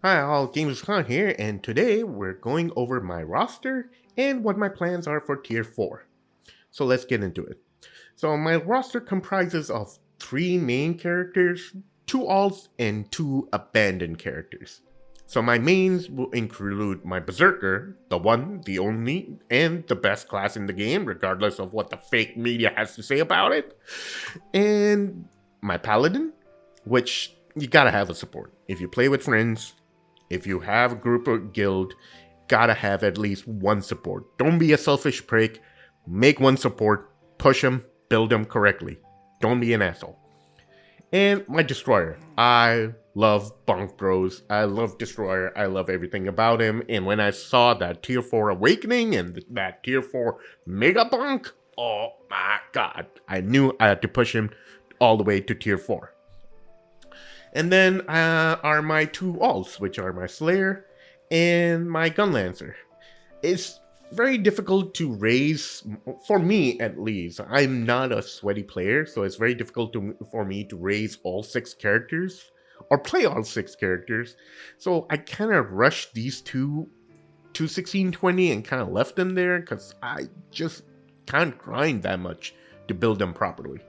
Hi all, Games Khan here, and today we're going over my roster and what my plans are for Tier 4. So let's get into it. So my roster comprises of 3 main characters, 2 alts, and 2 abandoned characters. So my mains will include my berserker, the one, the only, and the best class in the game, regardless of what the fake media has to say about it, and my paladin, which you gotta have a support. If you play with friends, if you have a group or guild, gotta have at least one support. Don't be a selfish prick. Make one support, push them, build them correctly. Don't be an asshole. And my destroyer. I love Bonk Bros. I love Destroyer. I love everything about him. And when I saw that Tier 4 Awakening and that Tier 4 Mega Bonk, oh my god. I knew I had to push him all the way to Tier 4. And then are my 2 alts, which are my Slayer and my Gunlancer. It's very difficult to raise, for me at least. I'm not a sweaty player, so it's very difficult for me to raise all 6 characters, or play all 6 characters. So I kind of rushed these two to 1620 and kind of left them there, because I just can't grind that much to build them properly.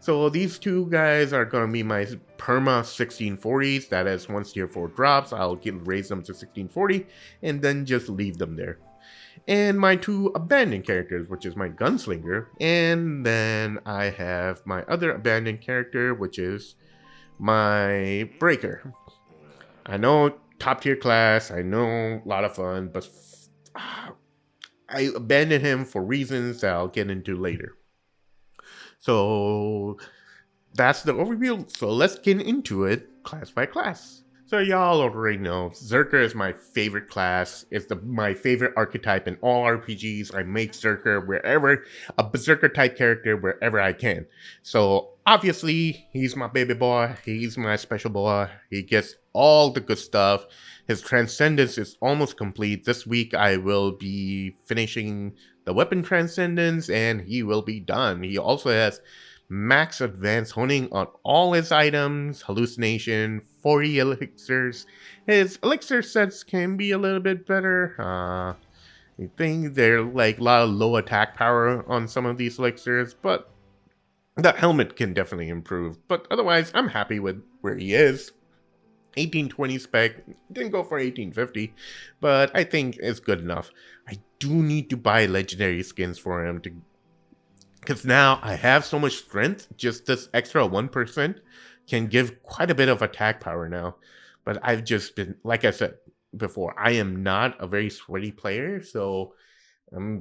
So these 2 guys are going to be my perma 1640s. That is, once Tier 4 drops, I'll raise them to 1640 and then just leave them there. And my 2 abandoned characters, which is my gunslinger, and then I have my other abandoned character, which is my breaker. I know, top tier class, I know, a lot of fun, but I abandoned him for reasons that I'll get into later. So that's the overview. So let's get into it class by class. So y'all already know, Berserker is my favorite class. It's my favorite archetype in all RPGs. I make Berserker a Berserker type character wherever I can. So obviously, he's my baby boy. He's my special boy. He gets all the good stuff. His Transcendence is almost complete. This week I will be finishing the Weapon Transcendence and he will be done. He also has max advanced honing on all his items, hallucination, 40 elixirs. His elixir sets can be a little bit better. I think they're like a lot of low attack power on some of these elixirs, but the helmet can definitely improve. But otherwise, I'm happy with where he is. 1820 spec, didn't go for 1850, but I think it's good enough. I do need to buy legendary skins for him because now I have so much strength. Just this extra 1% can give quite a bit of attack power now. But I've just been, like I said before, I am not a very sweaty player, so I'm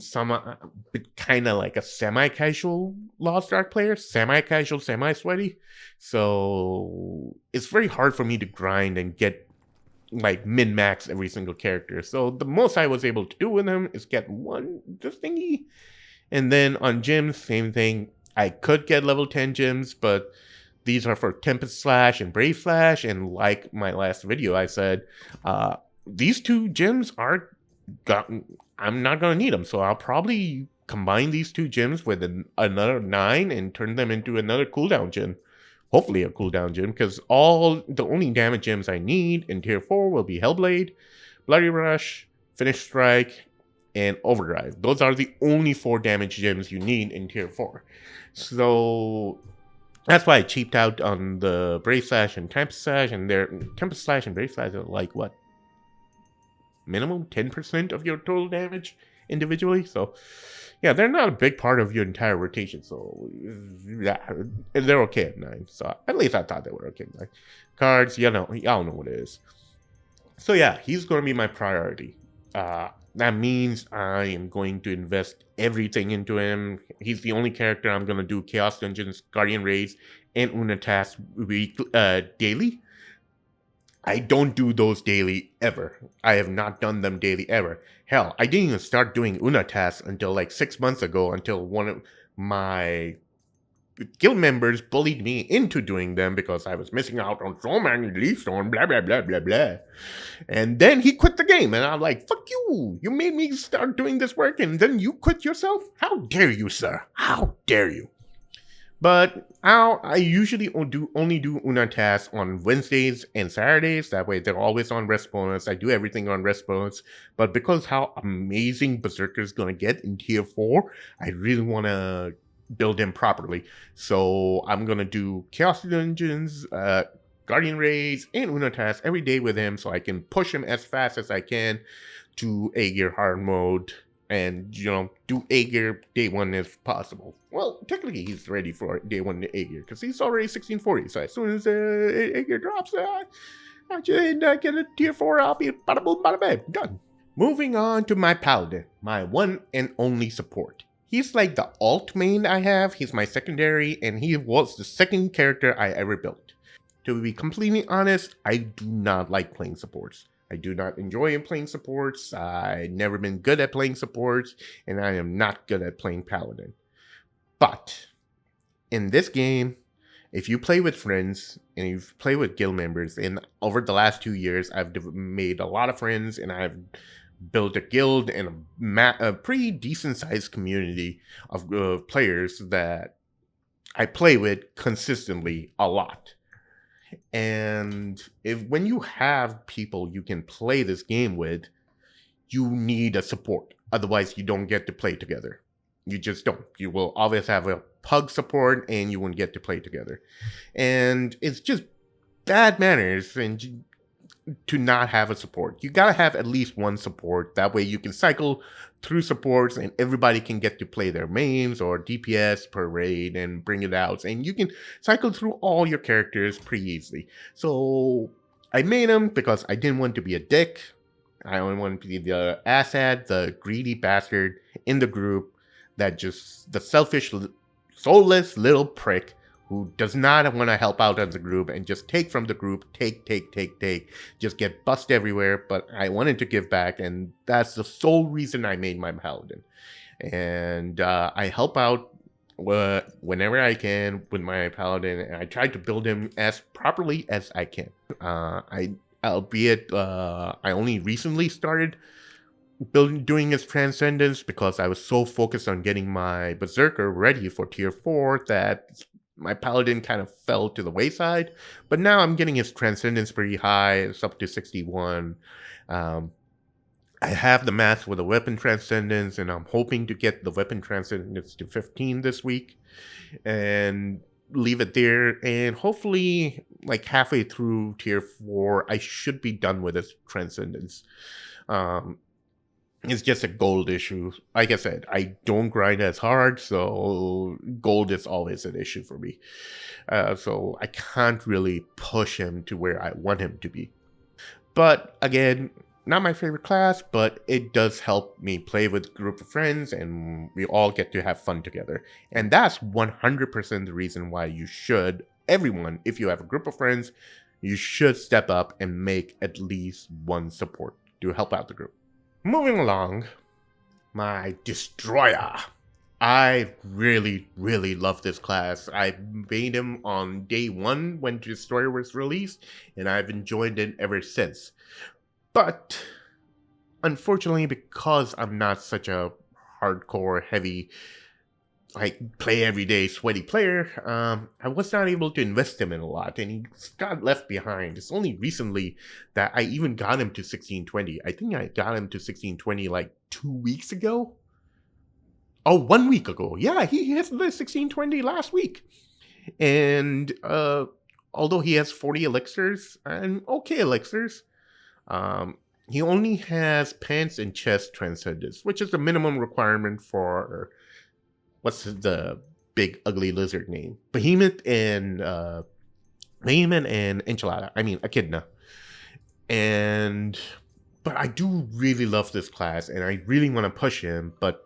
kind of like a semi-casual Lost Ark player, semi-casual, semi-sweaty. So it's very hard for me to grind and get like min-max every single character. So the most I was able to do with him is get this thingy. And then on gyms, same thing. I could get level 10 gyms, but these are for Tempest Slash and Brave Slash. And like my last video, I said, these 2 gyms I'm not going to need them. So I'll probably combine these 2 gyms with another 9 and turn them into another cooldown gym. Hopefully a cooldown gym, because the only damage gems I need in Tier 4 will be Hellblade, Bloody Rush, Finish Strike, and Overdrive. Those are the only 4 damage gems you need in Tier 4. So that's why I cheaped out on the Brave Slash and Tempest Slash, and Tempest Slash and Brave Slash are like, what? Minimum 10% of your total damage individually. So yeah, they're not a big part of your entire rotation. So yeah, they're okay at 9. So at least I thought they were okay at 9. Cards, y'all know what it is. So yeah, he's going to be my priority. That means I am going to invest everything into him. He's the only character I'm going to do Chaos Dungeons, Guardian Raids, and Una tasks daily. I don't do those daily ever. I have not done them daily ever. Hell, I didn't even start doing Una tasks until like 6 months ago, until one of my guild members bullied me into doing them because I was missing out on so many leaf storm, blah, blah, blah, blah, blah. And then he quit the game, and I'm like, fuck you. You made me start doing this work, and then you quit yourself? How dare you, sir? How dare you? But I usually only do Una tasks on Wednesdays and Saturdays. That way they're always on rest bonus. I do everything on rest bonus. But because how amazing Berserker is going to get in tier 4, I really want to build him properly. So I'm going to do Chaos Dungeons, Guardian Raids, and Una tasks every day with him so I can push him as fast as I can to A gear hard mode and, do A gear day 1 if possible. Well, technically he's ready for day 1 A gear because he's already 1640. So as soon as A gear drops, I should get a tier 4. I'll be bada boom, bada bam, done. Moving on to my Paladin, my one and only support. He's like the alt main I have. He's my secondary, and he was the second character I ever built. To be completely honest, I do not like playing supports. I do not enjoy playing supports. I've never been good at playing supports, and I am not good at playing Paladin. But in this game, if you play with friends and you play with guild members, and over the last 2 years, I've made a lot of friends, and I've built a guild and a pretty decent sized community of players that I play with consistently a lot. And when you have people you can play this game with, you need a support. Otherwise, you don't get to play together. You just don't. You will always have a pug support, and you won't get to play together. And it's just bad manners and to not have a support. You gotta have at least one support. That way you can cycle through supports and everybody can get to play their mains or DPS per raid and bring it out. And you can cycle through all your characters pretty easily. So I made him because I didn't want to be a dick. I only wanted to be the asshat, the greedy bastard in the group that just, the selfish, soulless little prick who does not want to help out as a group and just take from the group, take, just get bust everywhere. But I wanted to give back, and that's the sole reason I made my Paladin. And I help out whenever I can with my Paladin, and I try to build him as properly as I can. Albeit I only recently started doing his Transcendence because I was so focused on getting my Berserker ready for tier 4 that my Paladin kind of fell to the wayside. But now I'm getting his Transcendence pretty high. It's up to 61. I have the mask with a Weapon Transcendence, and I'm hoping to get the Weapon Transcendence to 15 this week and leave it there. And hopefully, like halfway through tier 4, I should be done with his Transcendence. It's just a gold issue. Like I said, I don't grind as hard, so gold is always an issue for me. So I can't really push him to where I want him to be. But again, not my favorite class, but it does help me play with a group of friends, and we all get to have fun together. And that's 100% the reason why you should, everyone, if you have a group of friends, you should step up and make at least one support to help out the group. Moving along, my Destroyer. I really love this class. I made him on day 1 when Destroyer was released, and I've enjoyed it ever since. But, unfortunately, because I'm not such a hardcore, heavy, play everyday sweaty player, I was not able to invest him in a lot, and he got left behind. It's only recently that I even got him to 1620. I think I got him to 1620 like 2 weeks ago. Oh, 1 week ago. Yeah, he hit the 1620 last week. And although he has 40 elixirs, and okay elixirs, he only has pants and chest Transcendence, which is the minimum requirement for... what's the big ugly lizard name? Behemoth and Enchilada. I mean, Echidna. But I do really love this class, and I really want to push him. But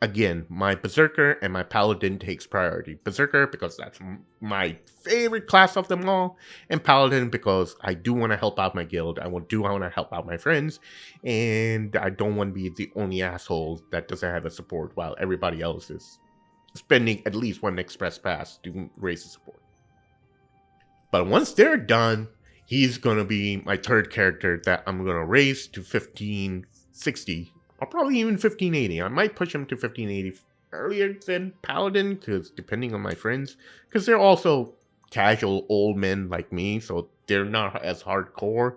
again, my Berserker and my Paladin takes priority. Berserker because that's my favorite class of them all, and Paladin because I do want to help out my guild. I want to help out my friends, and I don't want to be the only asshole that doesn't have a support while everybody else is spending at least one express pass to raise the support. But once they're done, he's going to be my third character that I'm going to raise to 1560, or probably even 1580. I might push him to 1580. earlier than Paladin, because depending on my friends, because they're also casual old men like me, so they're not as hardcore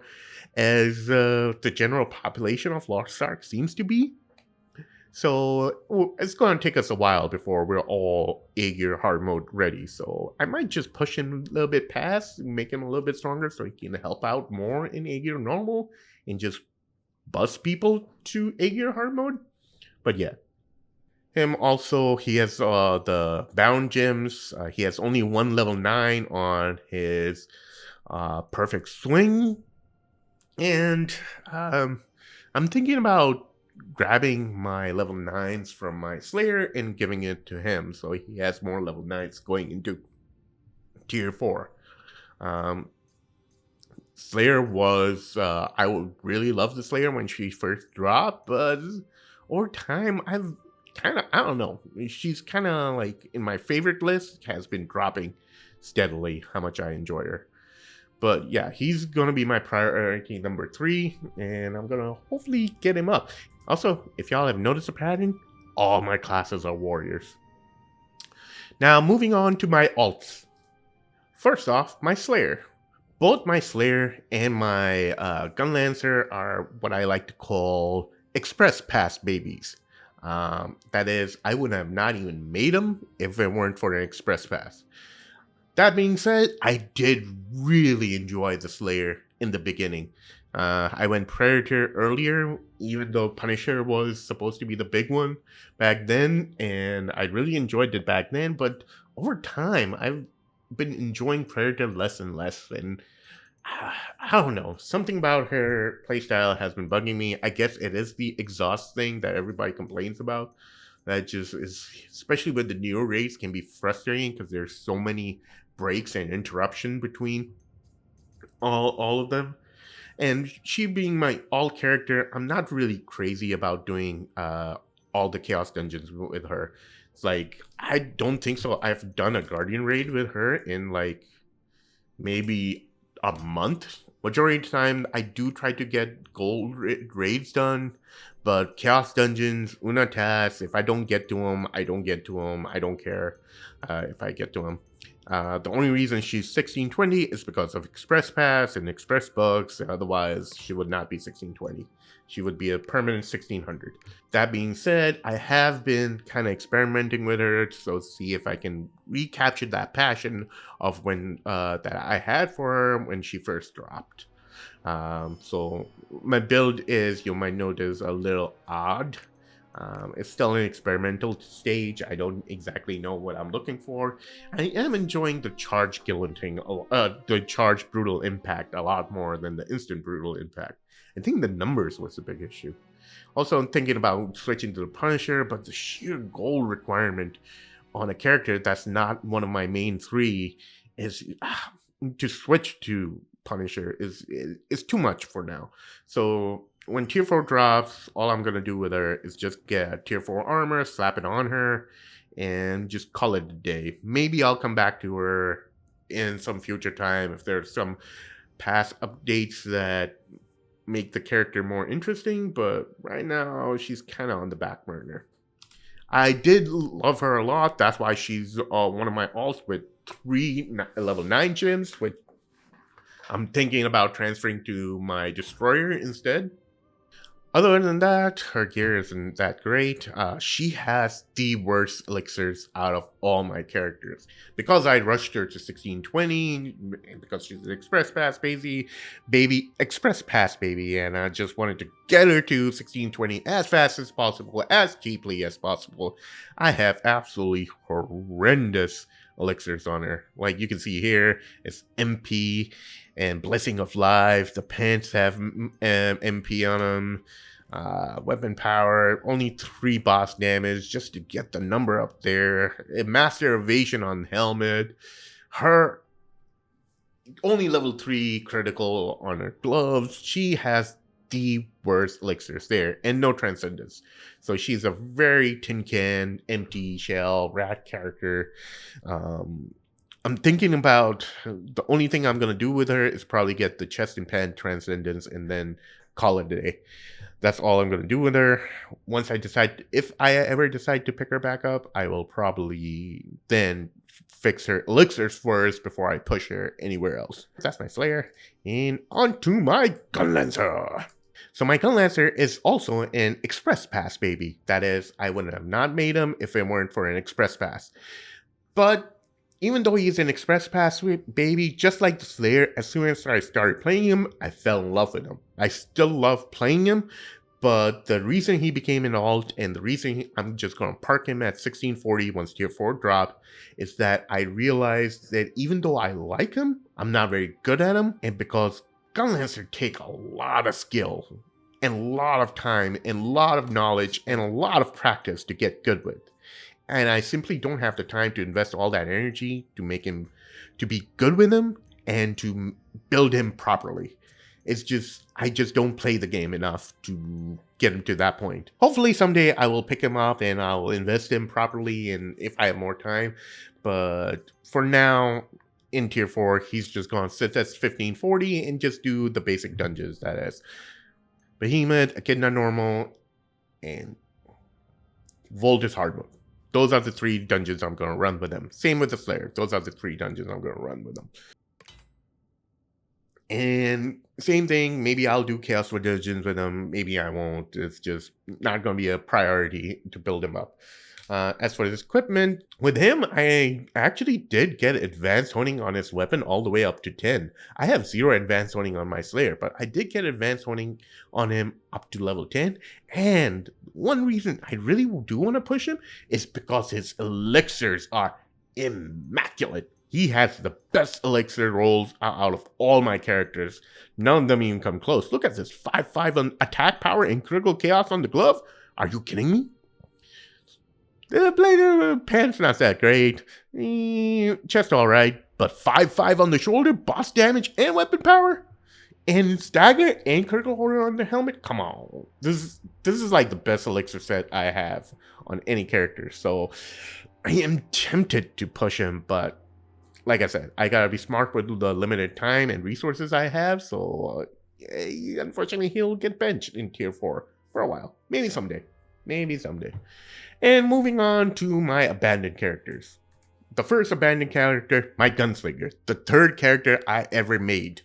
as the general population of Lost Ark seems to be. So it's going to take us a while before we're all Aegir hard mode ready. So I might just push him a little bit past, make him a little bit stronger so he can help out more in Aegir normal and just bust people to Aegir hard mode. But yeah. Him also, he has the bound gems. He has only one level 9 on his perfect swing. And I'm thinking about grabbing my level 9s from my Slayer and giving it to him so he has more level 9s going into tier 4. Slayer was, I would really love the Slayer when she first dropped, but over time, I've I don't know. She's kind of like in my favorite list, has been dropping steadily how much I enjoy her. But yeah, he's gonna be my priority number 3, and I'm gonna hopefully get him up. Also, if y'all have noticed a pattern, all my classes are warriors. Now, moving on to my alts. First off, my Slayer. Both my Slayer and my Gun Lancer are what I like to call express pass babies. That is, I would have not even made them if it weren't for an express pass. That being said, I did really enjoy the Slayer in the beginning. I went Predator earlier, even though Punisher was supposed to be the big one back then, and I really enjoyed it back then, but over time, I've been enjoying Predator less and less, and I don't know. Something about her playstyle has been bugging me. I guess it is the exhaust thing that everybody complains about. That just is, especially with the newer raids, can be frustrating because there's so many breaks and interruption between all of them. And she being my all character, I'm not really crazy about doing all the chaos dungeons with her. It's like I don't think so. I've done a guardian raid with her in like maybe a month. Majority of the time, I do try to get gold raids done, but chaos dungeons, Una tasks, if I don't get to them, I don't get to them. I don't care if I get to them. The only reason she's 1620 is because of Express Pass and Express bugs. Otherwise, she would not be 1620. She would be a permanent 1600. That being said, I have been kind of experimenting with her, so see if I can recapture that passion of when that I had for her when she first dropped. So my build is, you might notice, a little odd. It's still an experimental stage. I don't exactly know what I'm looking for. I am enjoying the charge guilloting, the charge brutal impact a lot more than the instant brutal impact. I think the numbers was the big issue. Also, I'm thinking about switching to the Punisher, but the sheer gold requirement on a character that's not one of my main 3 is to switch to Punisher is too much for now. So when tier 4 drops, all I'm gonna do with her is just get tier 4 armor, slap it on her, and just call it a day. Maybe I'll come back to her in some future time if there's some past updates that make the character more interesting, but right now she's kind of on the back burner. I did love her a lot. That's why she's one of my alts with 3 level 9 gems, which I'm thinking about transferring to my Destroyer instead. Other than that, her gear isn't that great. She has the worst elixirs out of all my characters. Because I rushed her to 1620, because she's an Express Pass Express Pass baby, and I just wanted to get her to 1620 as fast as possible, as cheaply as possible. I have absolutely horrendous elixirs on her. Like you can see here, it's MP and Blessing of Life. The pants have MP on them. Weapon power, only 3 boss damage just to get the number up there. A Master Evasion on helmet. Her only level 3 critical on her gloves. She has the worst elixirs there and no transcendence. So she's a very tin can, empty shell, rat character. I'm thinking about the only thing I'm going to do with her is probably get the chest and pan transcendence and then call it a day. That's all I'm going to do with her. Once I decide, if I ever decide to pick her back up, I will probably then fix her elixirs first before I push her anywhere else. That's my Slayer. And on to my Gunlancer. So my Gunlancer is also an Express Pass baby. That is, I would have not made him if it weren't for an Express Pass. But even though he's an Express Pass baby, just like the Slayer, as soon as I started playing him, I fell in love with him. I still love playing him, but the reason he became an alt and the reason I'm just going to park him at 1640 once tier 4 drop is that I realized that even though I like him, I'm not very good at him, and because Gunlancer take a lot of skill and a lot of time and a lot of knowledge and a lot of practice to get good with. And I simply don't have the time to invest all that energy to make him, to be good with him and to build him properly. It's just, I just don't play the game enough to get him to that point. Hopefully someday I will pick him up and I'll invest him properly and if I have more time. But for now, in tier 4, he's just going to sit at 1540 and just do the basic dungeons, that is. Behemoth, Echidna Normal, and Voltus Hard Mode. Those are the 3 dungeons I'm going to run with them. Same with the Slayer. Those are the 3 dungeons I'm going to run with them. And same thing, maybe I'll do Chaos War dungeons with them. Maybe I won't. It's just not going to be a priority to build him up. As for his equipment, with him, I actually did get advanced honing on his weapon all the way up to 10. I have 0 advanced honing on my Slayer, but I did get advanced honing on him up to level 10. And one reason I really do want to push him is because his elixirs are immaculate. He has the best elixir rolls out of all my characters. None of them even come close. Look at this, 5/5 on attack power and critical chaos on the glove. Are you kidding me? The blade pants not that great. Chest alright. But 5/5 on the shoulder, boss damage, and weapon power? And stagger and critical horror on the helmet? Come on. This is like the best elixir set I have on any character. So I am tempted to push him, but like I said, I gotta be smart with the limited time and resources I have. So unfortunately, he'll get benched in tier 4 for a while. Maybe someday. Maybe someday. And moving on to my abandoned characters. The first abandoned character, my Gunslinger. The 3rd character I ever made.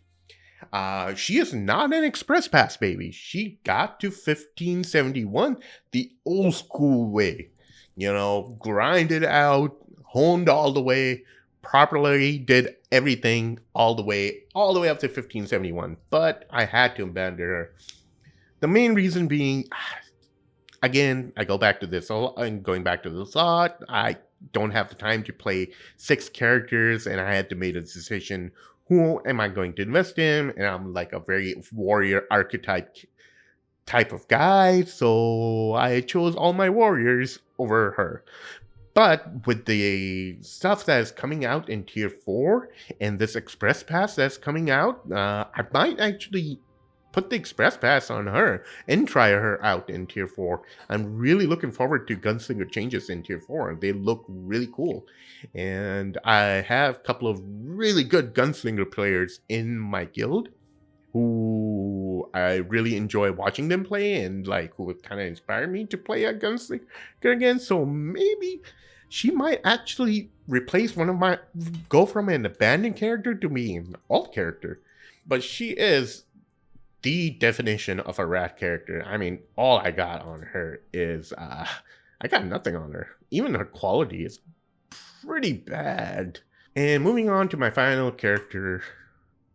She is not an Express Pass baby. She got to 1571 the old school way. You know, grinded out, honed all the way, properly did everything all the way up to 1571. But I had to abandon her. The main reason being, again, I go back to this. I'm going back to this a lot. I don't have the time to play 6 characters, and I had to make a decision. Who am I going to invest in? And I'm like a very warrior archetype type of guy, so I chose all my warriors over her. But with the stuff that is coming out in tier 4 and this Express Pass that's coming out, I might actually put the Express Pass on her and try her out in tier 4. I'm really looking forward to Gunslinger changes in tier 4. They look really cool. And I have a couple of really good Gunslinger players in my guild who I really enjoy watching them play and like who would kind of inspire me to play a Gunslinger again. So maybe she might actually replace go from an abandoned character to being an alt character. But she is the definition of a rat character. I mean, all I got on her is, I got nothing on her. Even her quality is pretty bad. And moving on to my final character,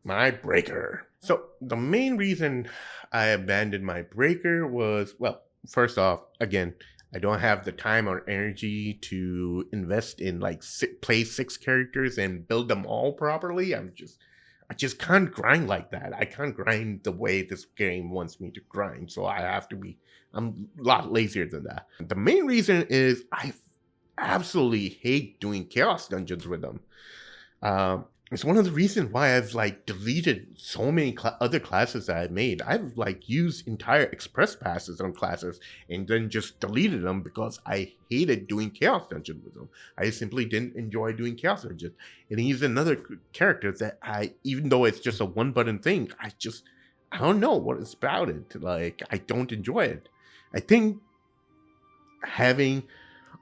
my Breaker. So the main reason I abandoned my Breaker was, well, first off, again, I don't have the time or energy to invest in like play 6 characters and build them all properly. I just can't grind like that. I can't grind the way this game wants me to grind. So I'm a lot lazier than that. The main reason is I absolutely hate doing chaos dungeons with them. It's one of the reasons why I've like deleted so many other classes that I've made. I've like used entire Express Passes on classes and then just deleted them because I hated doing Chaos Dungeons with them. I simply didn't enjoy doing Chaos Dungeons. And he's another character that even though it's just a 1-button thing, I don't know what it's about it. Like, I don't enjoy it. I think having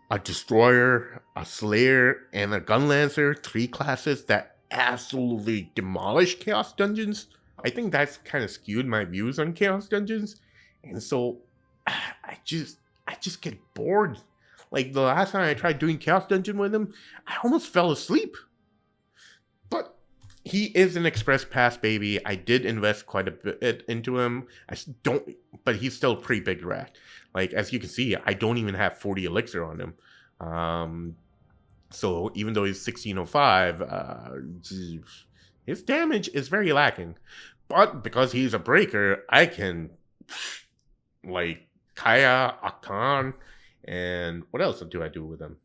a destroyer, a slayer, and a gun lancer, 3 classes that absolutely demolish Chaos Dungeons, I think that's kind of skewed my views on Chaos Dungeons. And so I just get bored. Like the last time I tried doing Chaos Dungeon with him, I almost fell asleep. But he is an Express Pass baby. I did invest quite a bit into him. But he's still a pretty big rat. Like, as you can see, I don't even have 40 elixir on him. So even though he's 1605, his damage is very lacking. But because he's a breaker, I can, like, Kaya, Akan, and what else do I do with him?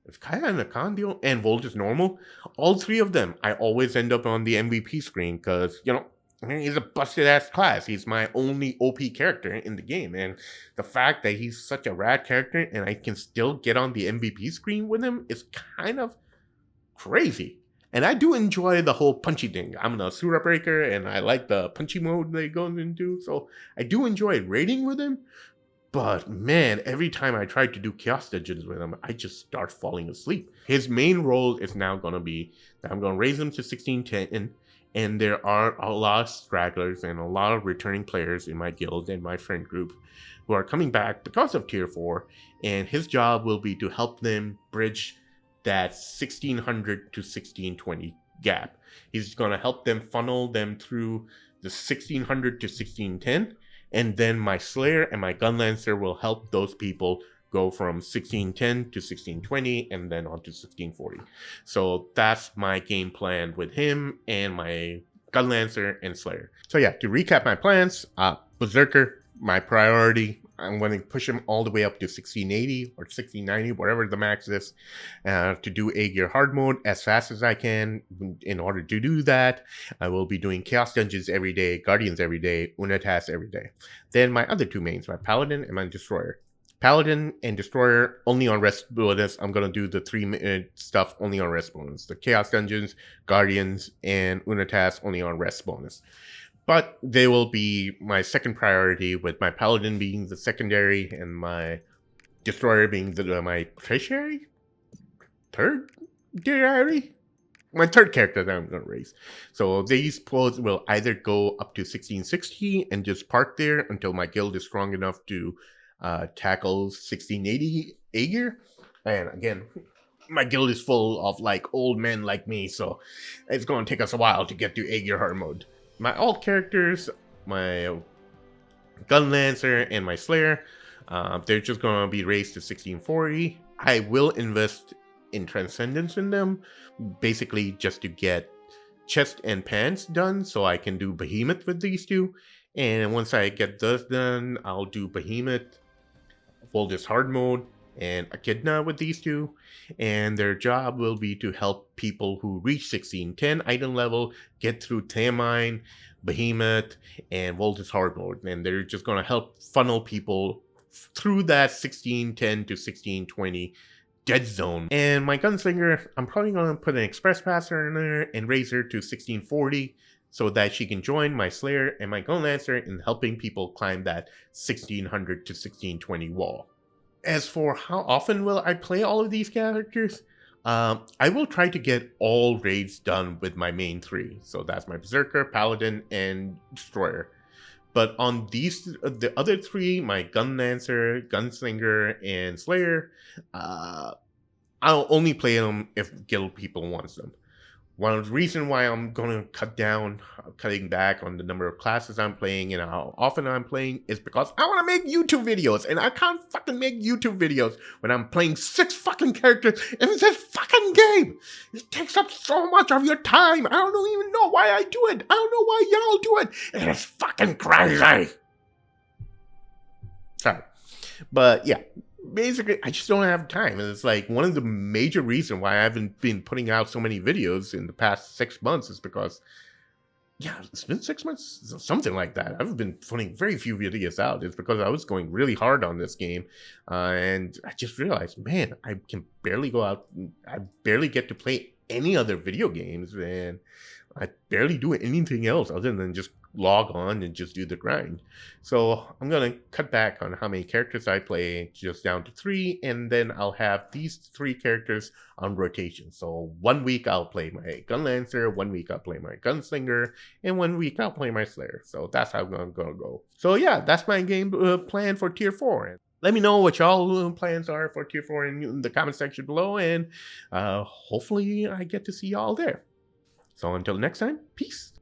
If Kaya and Akan deal, and Volt is normal, all 3 of them, I always end up on the MVP screen because, he's a busted-ass class. He's my only OP character in the game, and the fact that he's such a rad character and I can still get on the MVP screen with him is kind of crazy. And I do enjoy the whole punchy thing. I'm an Asura Breaker, and I like the punchy mode that he goes into, so I do enjoy raiding with him. But man, every time I try to do Chaos Dungeons with him, I just start falling asleep. His main role is now going to be that I'm going to raise him to 1610, and there are a lot of stragglers and a lot of returning players in my guild and my friend group who are coming back because of Tier 4, and his job will be to help them bridge that 1600 to 1620 gap. He's going to help them funnel them through the 1600 to 1610, and then my Slayer and my Gun Lancer will help those people go from 1610 to 1620 and then on to 1640. So that's my game plan with him and my Gun Lancer and Slayer. So yeah, to recap my plans, Berserker, my priority. I'm going to push him all the way up to 1680 or 1690, whatever the max is, to do A-Gear hard mode as fast as I can. In order to do that, I will be doing Chaos Dungeons every day, Guardians every day, Unatas every day. Then my other 2 mains, my Paladin and my Destroyer. Paladin and Destroyer only on rest bonus. I'm going to do the 3-minute stuff only on rest bonus. The Chaos Dungeons, Guardians, and Unatas only on rest bonus. But they will be my second priority, with my Paladin being the secondary and my Destroyer being my tertiary? My third character that I'm going to raise. So these pulls will either go up to 1660 and just park there until my guild is strong enough to tackle 1680 A-Gear. And again, my guild is full of like old men like me, so it's going to take us a while to get to A-Gear hard mode. My alt characters, my Gun Lancer and my Slayer, they're just going to be raised to 1640. I will invest in Transcendence in them, basically just to get chest and pants done so I can do Behemoth with these 2. And once I get those done, I'll do Behemoth, Voltus hard mode, and Echidna with these 2, and their job will be to help people who reach 1610 item level get through Tamine, Behemoth, and Voltus hard mode, and they're just going to help funnel people through that 1610 to 1620 dead zone. And my Gunslinger, I'm probably going to put an Express Passer in there and raise her to 1640 so that she can join my Slayer and my Gun Lancer in helping people climb that 1600 to 1620 wall. As for how often will I play all of these characters, I will try to get all raids done with my main 3. So that's my Berserker, Paladin, and Destroyer. But on the other 3, my Gun Lancer, Gunslinger, and Slayer, I'll only play them if guild people wants them. One reason why I'm going to cutting back on the number of classes I'm playing and how often I'm playing is because I want to make YouTube videos, and I can't fucking make YouTube videos when I'm playing 6 fucking characters in this fucking game. It takes up so much of your time. I don't even know why I do it. I don't know why y'all do it. It is fucking crazy. Sorry. But yeah. Basically, I just don't have time. And it's like one of the major reasons why I haven't been putting out so many videos in the past 6 months is because, yeah, it's been 6 months, something like that. I've been putting very few videos out. It's because I was going really hard on this game. And I just realized, man, I can barely go out. I barely get to play any other video games. And I barely do anything else other than just log on and just do the grind. So I'm going to cut back on how many characters I play, just down to 3, and then I'll have these 3 characters on rotation. So 1 week I'll play my Gunlancer, 1 week I'll play my Gunslinger, and 1 week I'll play my Slayer. So that's how I'm going to go. So yeah, that's my game plan for Tier 4. Let me know what y'all plans are for Tier 4 in the comment section below, and hopefully I get to see y'all there. So until next time, peace.